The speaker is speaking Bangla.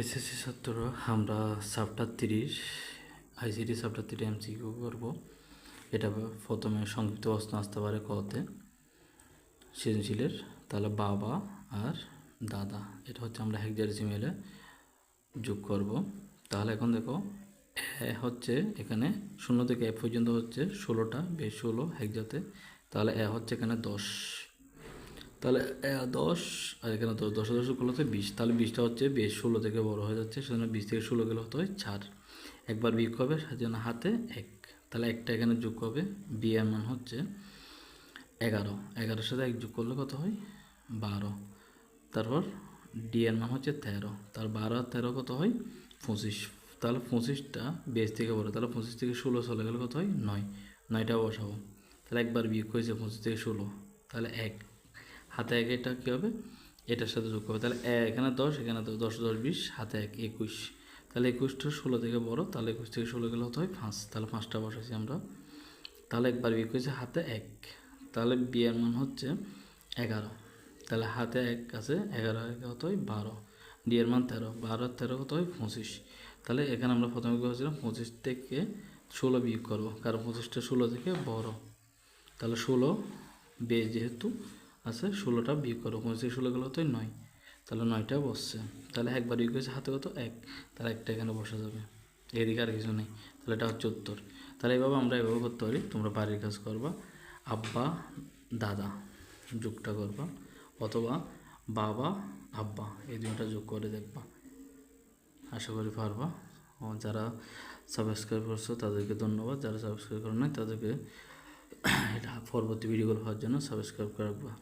এসএসসি ছাত্ররা আমরা চ্যাপ্টার 30 আইসিটি চ্যাপ্টার 30 এমসিকিউ করব। এটা প্রথমে সংক্ষিপ্ত প্রশ্ন আসতে পারে কতে সৃজনশীলের। তাহলে বাবা আর দাদা, এটা হচ্ছে আমরা হেক্সাডেসিমেলে যোগ করব। তাহলে এখন দেখো হচ্ছে এখানে 0 থেকে 1 পর্যন্ত হচ্ছে 16টা, বেশ 16 হেক্সাতে। তাহলে হচ্ছে এখানে 10, তাহলে 10 আর এখানে 10, 10 10 করলে 20, তাহলে 20টা হচ্ছে বেশ 16 থেকে বড় হয়ে যাচ্ছে, সেজন্য 20 থেকে 16 গেলে হতে হয় 4। একবার বিয়োগ হবে সেজন্য হাতে 1, তাহলে একটা এখানে যোগ হবে। বি এর মান হচ্ছে 11, 11-এর সাথে 1 যোগ করলে কত হয় 12। তারপর ডি এর মান হচ্ছে 13, তার 12 আর 13 কত হয় 25। তাহলে 25টা বেশ থেকে বড়, তাহলে 25 থেকে 16 চলে গেলে কত হয় 9, 9টা বসাবো। তাহলে একবার বিয়োগ হয়েছে 25 থেকে 16, তাহলে 1 হাতে 1, এটা কী হবে এটার সাথে যোগ হবে। তাহলে এখানে 10, এখানে 10, 10 10 20, হাতে 1 21। তাহলে 21টা 16 থেকে বড়, তাহলে 21 থেকে 16 গেলে হতে হয় 5, তাহলে 5টা বসাইছি আমরা। তাহলে একবার বিয়োগ হয়েছে হাতে 1, তাহলে বি এর মান হচ্ছে 11, তাহলে হাতে 1 আছে, 11 কত হয় 12। ডি এর মান 13, 12 13 কত হয় 25। তাহলে এখানে আমরা প্রথমে করেছিলাম 25 থেকে 16 বিয়োগ করবো, কারণ 25টা 16 থেকে বড়। তাহলে 16 বেশ যেহেতু আছে, 16টা বিয়োগ করো, 25 থেকে 16 গেলে হতো 9, তাহলে 9টা বসছে। তাহলে একবার বিয়োগ হয়েছে হাতে কত 1, তাহলে একটা এখানে বসা যাবে, এদিকে আর কিছু নেই। তাহলে এটা হচ্ছে উত্তর। তাহলে এইভাবে আমরা এভাবে করতে পারি। তোমরা বাড়ির কাজ করবা, আব্বা দাদা যোগটা করবা, অথবা বাবা আব্বা এই দুটো যোগ করে দেখবা, আশা করি পারবা। যারা সাবস্ক্রাইব করছো তাদেরকে ধন্যবাদ, যারা সাবস্ক্রাইব করো নাই তাদেরকে এটা পরবর্তী ভিডিওগুলো হওয়ার জন্য সাবস্ক্রাইব করে রাখবা।